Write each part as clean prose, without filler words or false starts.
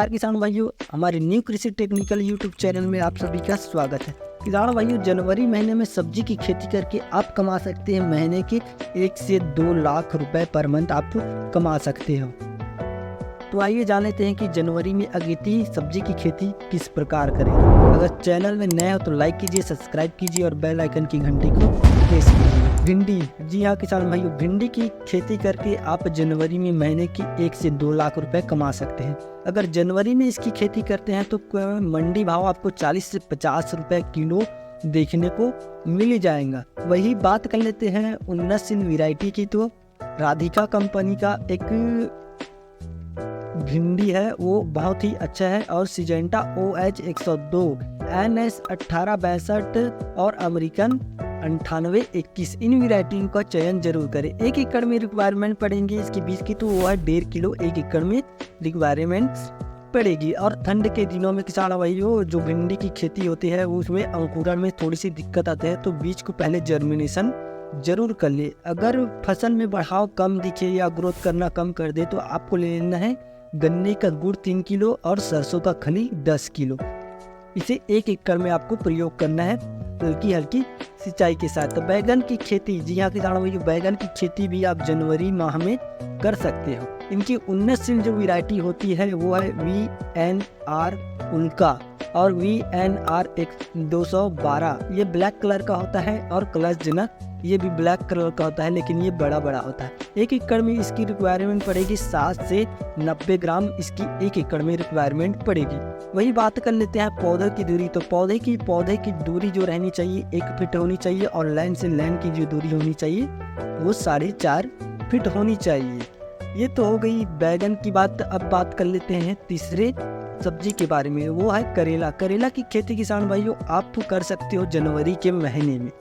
नमस्कार किसान भाइयों, हमारे न्यू कृषि टेक्निकल यूट्यूब चैनल में आप सभी का स्वागत है। किसान भाइयों, जनवरी महीने में सब्जी की खेती करके आप कमा सकते हैं महीने के 1 से 2 लाख रुपए पर मंथ आप कमा सकते हो। तो आइए जान लेते हैं कि जनवरी में अगेती सब्जी की खेती किस प्रकार करें। अगर चैनल में नए हो तो लाइक कीजिए, सब्सक्राइब कीजिए और बेल आइकन की घंटी को प्रेस कीजिए। भिंडी, जी हाँ किसान भाइयों, भिंडी की खेती करके आप जनवरी में महीने की 1 से 2 लाख रुपए कमा सकते हैं। अगर जनवरी में इसकी खेती करते हैं तो मंडी भाव आपको 40 से 50 रुपए किलो देखने को मिल जाएगा। वही बात कर लेते हैं उन्नतशील वैरायटी की, तो राधिका कंपनी का एक भिंडी है, वो बहुत ही अच्छा है। और सिजेंटा OH 102, NS 1862 और अमेरिकन 9821, इन वैरायटियों का चयन जरूर करें। 1 एकड़ में रिक्वायरमेंट पड़ेंगे इसकी बीज की, तो वो है 1.5 किलो 1 एकड़ में रिक्वायरमेंट पड़ेगी। और ठंड के दिनों में किसान भाइयों जो भिंडी की खेती होती है उसमें अंकुरण में थोड़ी सी दिक्कत आती है, तो बीज को पहले जर्मिनेशन जरूर कर ले। अगर फसल में बढ़ाव कम दिखे या ग्रोथ करना कम कर दे तो आपको ले लेना है गन्ने का गुड़ 3 किलो और सरसों का खली 10 किलो। इसे 1 एकड़ में आपको प्रयोग करना है हल्की हल्की सिंचाई के साथ। तो बैगन की खेती, जी हाँ किसान भाइयों, बैगन की खेती भी आप जनवरी माह में कर सकते हो। इनकी उन्नतशील जो वैरायटी होती है वो है VNR उल्का और VNR 212। ये ब्लैक कलर का होता है और कलशजनक ये भी ब्लैक कलर का होता है, लेकिन ये बड़ा बड़ा होता है। 1 एकड़ में इसकी रिक्वायरमेंट पड़ेगी 60 से 90 ग्राम इसकी 1 एकड़ में रिक्वायरमेंट पड़ेगी। वही बात कर लेते हैं पौधे की दूरी। तो पौधे की दूरी जो रहनी चाहिए 1 फीट होनी चाहिए और लाइन से लाइन की जो दूरी होनी चाहिए वो 4.5 फीट होनी चाहिए। ये तो हो गई बैगन की बात। अब बात कर लेते हैं तीसरे सब्जी के बारे में, वो है करेला। करेला की खेती किसान भाइयों आप कर सकते हो जनवरी के महीने में।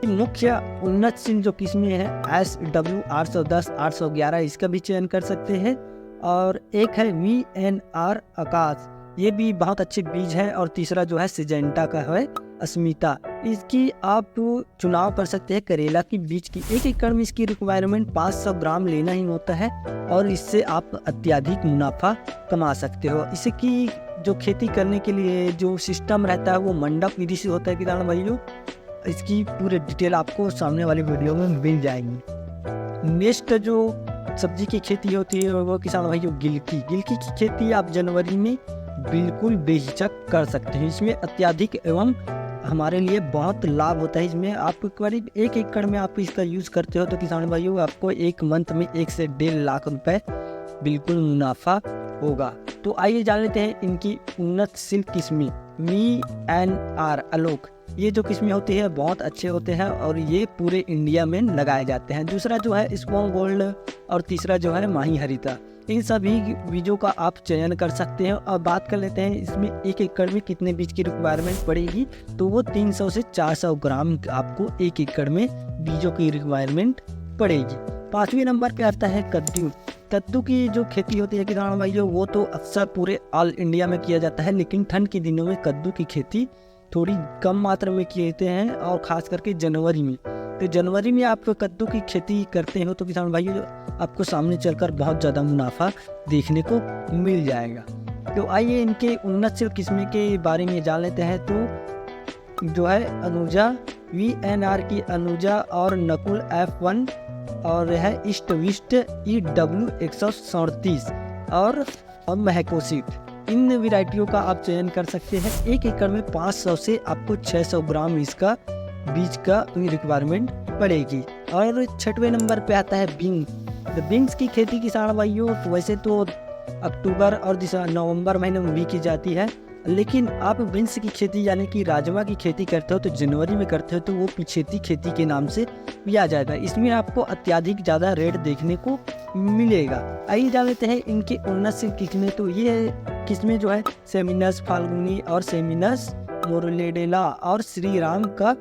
मुख्य उन्नतशील जो किस्में हैं SW 810 811, इसका भी चयन कर सकते हैं। और एक है VNR आकाश, ये भी बहुत अच्छे बीज है। और तीसरा जो है सिजेंटा का है अस्मिता, इसकी आप चुनाव कर सकते हैं करेला की बीज की। 1 एकड़ में इसकी रिक्वायरमेंट 500 ग्राम लेना ही होता है और इससे आप अत्यधिक मुनाफा कमा सकते हो। इसकी जो खेती करने के लिए जो सिस्टम रहता है वो मंडप विधि से होता है किसान भाइयों। इसकी पूरी डिटेल आपको सामने वाली वीडियो में मिल जाएंगी। नेक्स्ट जो सब्जी की खेती होती है वो किसान भाइयों गिलकी की खेती आप जनवरी में बिल्कुल बेहिचक कर सकते हैं। इसमें अत्यधिक एवं हमारे लिए बहुत लाभ होता है। इसमें आप करीब 1 एकड़ में आप इसका यूज़ करते हो तो किसान भाइयों आपको 1 मंथ में 1 से 1.5 लाख रुपए बिल्कुल मुनाफा होगा। तो आइए जान लेते हैं इनकी उन्नतशील किस्में। VNR आलोक, ये जो किस्में होती है बहुत अच्छे होते हैं और ये पूरे इंडिया में लगाए जाते हैं। दूसरा जो है स्ट्रॉन्ग गोल्ड और तीसरा जो है माही हरिता, इन सभी बीजों का आप चयन कर सकते हैं। और बात कर लेते हैं इसमें 1 एकड़ में कितने बीज की रिक्वायरमेंट पड़ेगी, तो वो 300 से 400 ग्राम आपको 1 एकड़ में बीजों की रिक्वायरमेंट पड़ेगी। 5वें नंबर पे आता है कद्दू। कद्दू की जो खेती होती है किसान भाइयों वो तो अक्सर पूरे ऑल इंडिया में किया जाता है, लेकिन ठंड के दिनों में कद्दू की खेती थोड़ी कम मात्रा में किए हैं और ख़ास करके जनवरी में। तो जनवरी में आप कद्दू की खेती करते हो तो किसान भाइयों आपको सामने चलकर बहुत ज़्यादा मुनाफा देखने को मिल जाएगा। तो आइए इनके उन्नतशील किस्में के बारे में जान लेते हैं। तो जो है अनुजा, VNR की अनुजा और नकुल F1 और है ईस्ट विस्ट EW 137 और महकोसिट, इन वैरायटियों का आप चयन कर सकते हैं। 1 एकड़ में 500 से आपको 600 ग्राम इसका बीज का रिक्वायरमेंट पड़ेगी। और 6वें नंबर पे आता है बीन्स की खेती किसान भाइयों वैसे तो अक्टूबर और नवंबर महीने में भी की जाती है, लेकिन आप बीन्स की खेती यानी कि राजमा की खेती करते हो तो जनवरी में करते हो तो वो पिछेती खेती के नाम से भी आ जाएगा। इसमें आपको अत्यधिक ज़्यादा रेट देखने को मिलेगा। आइए जान लेते हैं इनकी उन्नतशील किस्में। तो ये किस्में जो है सेमिनस फाल्गुनी और सेमिनस मोरलेडेला और श्री राम का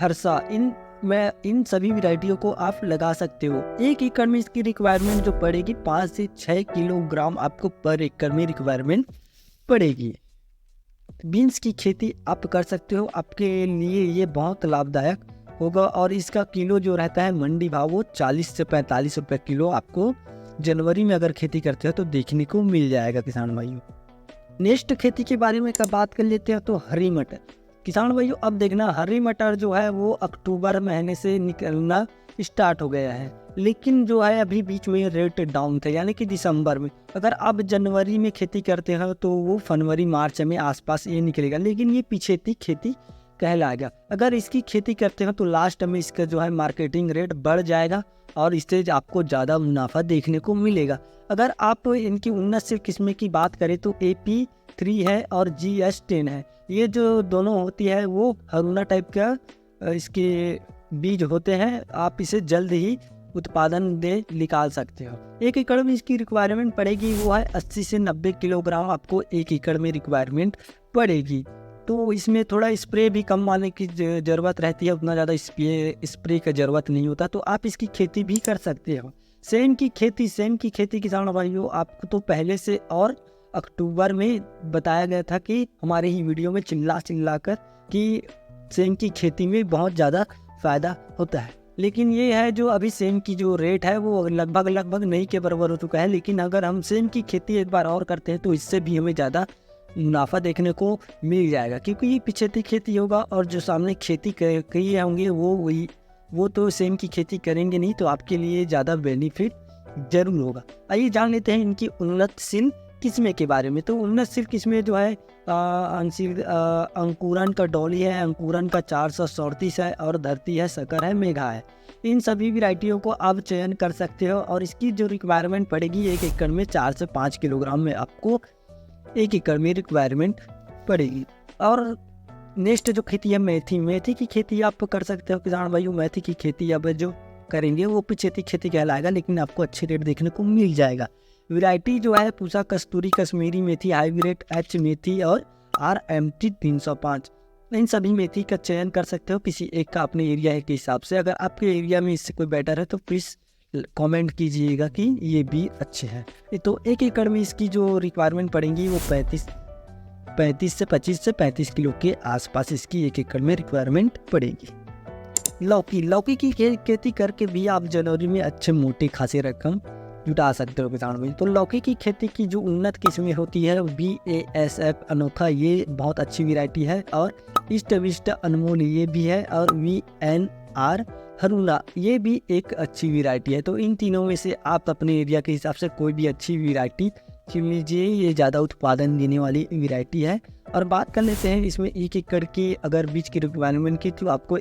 हर्षा, इन सभी वैरायटियों को आप लगा सकते हो। 1 एकड़ में इसकी रिक्वायरमेंट जो पड़ेगी 5 से 6 किलोग्राम आपको पर एकड़ में रिक्वायरमेंट पड़ेगी। बीन्स की खेती आप कर सकते हो, आपके लिए ये बहुत लाभदायक होगा। और इसका किलो जो रहता है मंडी भाव वो 40 से 45 रुपये किलो आपको जनवरी में अगर खेती करते हो तो देखने को मिल जाएगा किसान भाइयों। नेक्स्ट खेती के बारे में बात कर लेते हैं तो हरी मटर। किसान भाइयों अब देखना, हरी मटर जो है वो अक्टूबर महीने से निकलना स्टार्ट हो गया है, लेकिन जो है अभी बीच में रेट डाउन था, यानी कि दिसंबर में। अगर आप जनवरी में खेती करते हो तो वो फरवरी मार्च में आसपास ये निकलेगा, लेकिन ये पिछेती खेती कहलाएगा। अगर इसकी खेती करते हो तो लास्ट में इसका जो है मार्केटिंग रेट बढ़ जाएगा और इससे आपको ज़्यादा मुनाफा देखने को मिलेगा। अगर आप इनकी उन्नत किस्म की बात करें तो AP3 है और GS10 है। ये जो दोनों होती है वो हरुना टाइप का इसके बीज होते हैं। आप इसे जल्द ही उत्पादन दे निकाल सकते हो। 1 एकड़ में इसकी रिक्वायरमेंट पड़ेगी वो है 80 से 90 किलोग्राम आपको 1 एकड़ में रिक्वायरमेंट पड़ेगी। तो इसमें थोड़ा स्प्रे भी कम मारने की ज़रूरत रहती है, उतना ज़्यादा स्प्रे का ज़रूरत नहीं होता, तो आप इसकी खेती भी कर सकते हो। सेम की खेती किसान भाइयों आपको तो पहले से और अक्टूबर में बताया गया था कि हमारे ही वीडियो में चिल्ला कर कि सेम की खेती में बहुत ज़्यादा फ़ायदा होता है। लेकिन ये है जो अभी सेम की जो रेट है वो लगभग नहीं के बराबर हो चुका है। लेकिन अगर हम सेम की खेती एक बार और करते हैं तो इससे भी हमें ज़्यादा मुनाफा देखने को मिल जाएगा, क्योंकि ये पिछेती खेती होगा और जो सामने खेती किए होंगे वो तो सेम की खेती करेंगे नहीं, तो आपके लिए ज़्यादा बेनिफिट जरूर होगा। आइए जान लेते हैं इनकी उन्नतशील किस्में के बारे में। तो उन्नतशील किस्में जो है अंकुरन का डॉली है, अंकुरन का 437 है और धरती है, शकर है, मेघा है। इन सभी वैरायटियों को आप चयन कर सकते हो और इसकी जो रिक्वायरमेंट पड़ेगी 1 एकड़ में 4 से 5 किलोग्राम में आपको 1 एकड़ में रिक्वायरमेंट पड़ेगी। और नेक्स्ट जो खेती है मेथी की खेती आप कर सकते हो किसान भाइयों। मेथी की खेती अब जो करेंगे वो पिछेती खेती कहलाएगा, लेकिन आपको अच्छी रेट देखने को मिल जाएगा। वैरायटी जो है पूसा कस्तूरी, कश्मीरी मेथी, हाइब्रिड, H मेथी और RMT 305। इन सभी मेथी का चयन कर सकते हो किसी एक का अपने एरिया के हिसाब से। अगर आपके एरिया में इससे कोई बेटर है तो प्लीज़ कमेंट कीजिएगा कि ये भी अच्छे हैं। तो 1 एकड़ में इसकी जो रिक्वायरमेंट पड़ेगी वो 25 से 35 किलो के आसपास इसकी 1 एकड़ में रिक्वायरमेंट पड़ेगी। लौकी की खेती करके भी आप जनवरी में अच्छे मोटे खासे रकम जुटा सकते हो किसान भाई। तो लौकी की खेती की जो उन्नत किस्में होती है BASF अनोखा, ये बहुत अच्छी वैरायटी है, और ईस्ट विस्ट अनमोल ये भी है, और VNR हरुना ये भी एक अच्छी वैरायटी है। तो इन तीनों में से आप अपने एरिया के हिसाब से कोई भी अच्छी वैरायटी चुन लीजिए, ये ज़्यादा उत्पादन देने वाली वैरायटी है। और बात कर लेते हैं इसमें 1 एकड़ की अगर बीज की रिक्वायरमेंट की तो आपको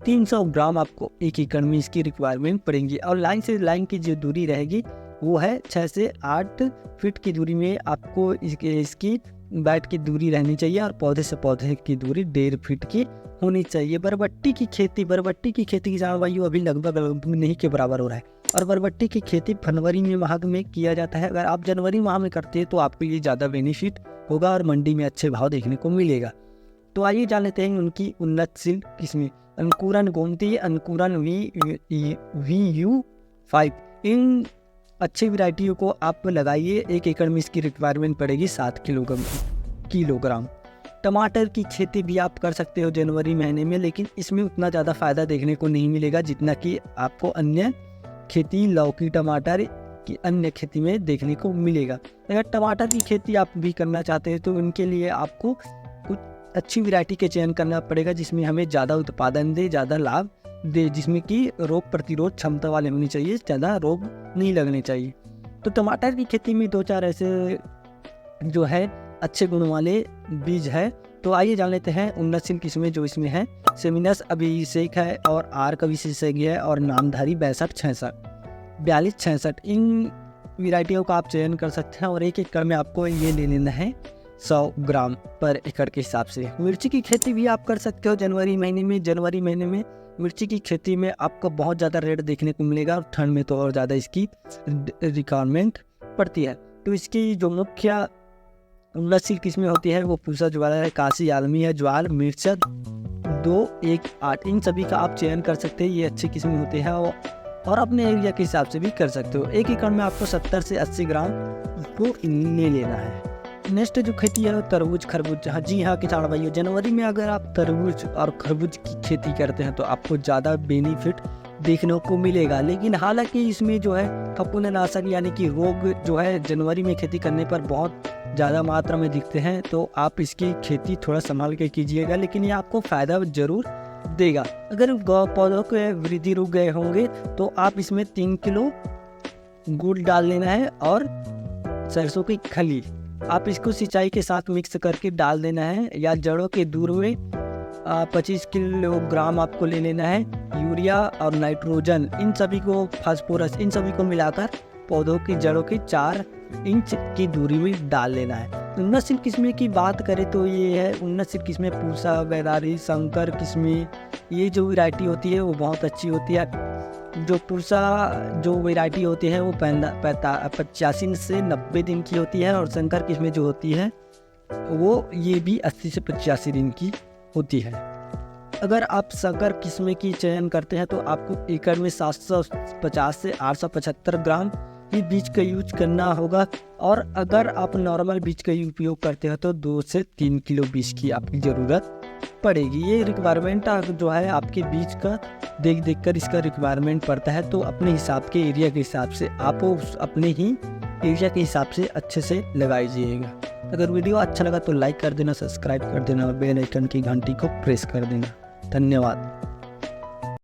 300 ग्राम आपको 1 एकड़ में इसकी रिक्वायरमेंट पड़ेगी। और लाइन से लाइन की जो दूरी रहेगी वो है 6 से 8 फीट की दूरी में आपको इसकी बैट की दूरी रहनी चाहिए, और पौधे से पौधे की दूरी 1.5 फीट की होनी चाहिए। बरबट्टी की खेती किसान भाइयों अभी लगभग नहीं के बराबर हो रहा है, और बरबट्टी की खेती फरवरी में माह में किया जाता है। अगर आप जनवरी माह में करते हैं तो आपके लिए ज़्यादा बेनिफिट होगा और मंडी में अच्छे भाव देखने को मिलेगा। तो आइए जान लेते हैं उनकी उन्नतशील किस्में। अंकुरन गोमती, अंकुरन VU5, इन अच्छी वैरायटियों को आप लगाइए। 1 एकड़ में इसकी रिक्वायरमेंट पड़ेगी 7 किलोग्राम। टमाटर की खेती भी आप कर सकते हो जनवरी महीने में, लेकिन इसमें उतना ज़्यादा फ़ायदा देखने को नहीं मिलेगा जितना कि आपको अन्य खेती लौकी टमाटर की अन्य खेती में देखने को मिलेगा। अगर टमाटर की खेती आप भी करना चाहते हैं तो उनके लिए आपको कुछ अच्छी वैरायटी के चयन करना पड़ेगा जिसमें हमें ज़्यादा उत्पादन दे, ज़्यादा लाभ दे, जिसमें कि रोग प्रतिरोध क्षमता वाले होनी चाहिए, ज़्यादा रोग नहीं लगने चाहिए। तो टमाटर की खेती में 2-4 ऐसे जो है अच्छे गुण वाले बीज है। तो आइए जान लेते हैं उन्नतशील किस्में जो इसमें है। सेमिनस अभिषेक है और आर का विशेषज्ञ है, और नामधारी 4266 इन वैरायटियों का आप चयन कर सकते हैं। और 1 एकड़ में आपको ये ले लेना है 100 ग्राम पर एकड़ के हिसाब से। मिर्ची की खेती भी आप कर सकते हो जनवरी महीने में। मिर्ची की खेती में आपको बहुत ज़्यादा रेट देखने को मिलेगा, और ठंड में तो और ज़्यादा इसकी रिक्वायरमेंट पड़ती है। तो इसकी जो मुख्य उन्नतशील किस्में होती है वो पूसा ज्वार है, काशी आलमी है, ज्वार, मिर्चा 218, इन सभी का आप चयन कर सकते हैं। ये अच्छी किस्में होते हैं और अपने एरिया के हिसाब से भी कर सकते हो। 1 एकड़ में आपको 70 से 80 ग्राम को ले लेना है। नेक्स्ट जो खेती है तरबूज खरबूज। जी हाँ किसान भाइयों, जनवरी में अगर आप तरबूज और खरबूज की खेती करते हैं तो आपको ज़्यादा बेनिफिट देखने को मिलेगा। लेकिन हालांकि इसमें जो है फफूंदनाशक यानी कि रोग जो है जनवरी में खेती करने पर बहुत ज़्यादा मात्रा में दिखते हैं, तो आप इसकी खेती थोड़ा संभाल के कीजिएगा, लेकिन ये आपको फ़ायदा ज़रूर देगा। अगर पौधों के वृद्धि रुक गए होंगे तो आप इसमें 3 किलो गुड़ डाल लेना है और सरसों की खली आप इसको सिंचाई के साथ मिक्स करके डाल देना है, या जड़ों के दूर में 25 किलोग्राम आपको ले लेना है। यूरिया और नाइट्रोजन इन सभी को, फास्फोरस इन सभी को मिलाकर पौधों की जड़ों की 4 इंच की दूरी में डाल लेना है। उन्नतशील किस्में की बात करें तो ये है उन्नतशील किस्में पूसा, बैरारी, शंकर किस्में, ये जो वैरायटी होती है वो बहुत अच्छी होती है। जो पूसा जो वैरायटी होती है वो 85 से 90 दिन की होती है, और शंकर किस्में जो होती है वो ये भी 80 से 85 दिन की होती है। अगर आप शंकर किस्में की चयन करते हैं तो आपको एकड़ में 750 से 875 ग्राम ही बीज का यूज करना होगा, और अगर आप नॉर्मल बीज का उपयोग करते हो तो 2 से 3 किलो बीज की आपकी ज़रूरत पड़ेगी। ये रिक्वायरमेंट जो है आपके बीज का देख कर इसका रिक्वायरमेंट पड़ता है, तो अपने हिसाब के एरिया के हिसाब से आप अपने ही एरिया के हिसाब से अच्छे से लगाइएगा। अगर वीडियो अच्छा लगा तो लाइक कर देना, सब्सक्राइब कर देना और बेल आइकन की घंटी को प्रेस कर देना। धन्यवाद।